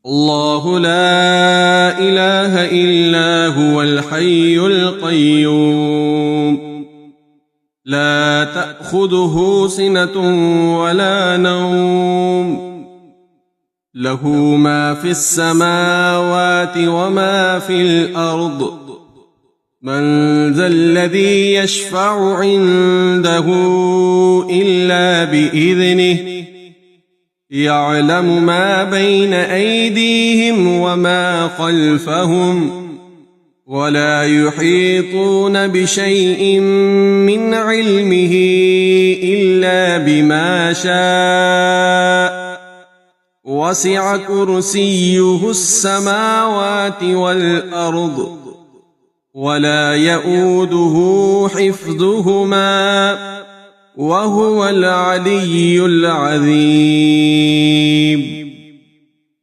الله لا إله إلا هو الحي القيوم لا تأخذه سنة ولا نوم له ما في السماوات وما في الأرض من ذا الذي يشفع عنده إلا بإذنه يعلم ما بين أيديهم وما خلفهم ولا يحيطون بشيء من علمه إلا بما شاء وسع كرسيه السماوات والأرض ولا يؤوده حفظهما وهو العلي العظيم.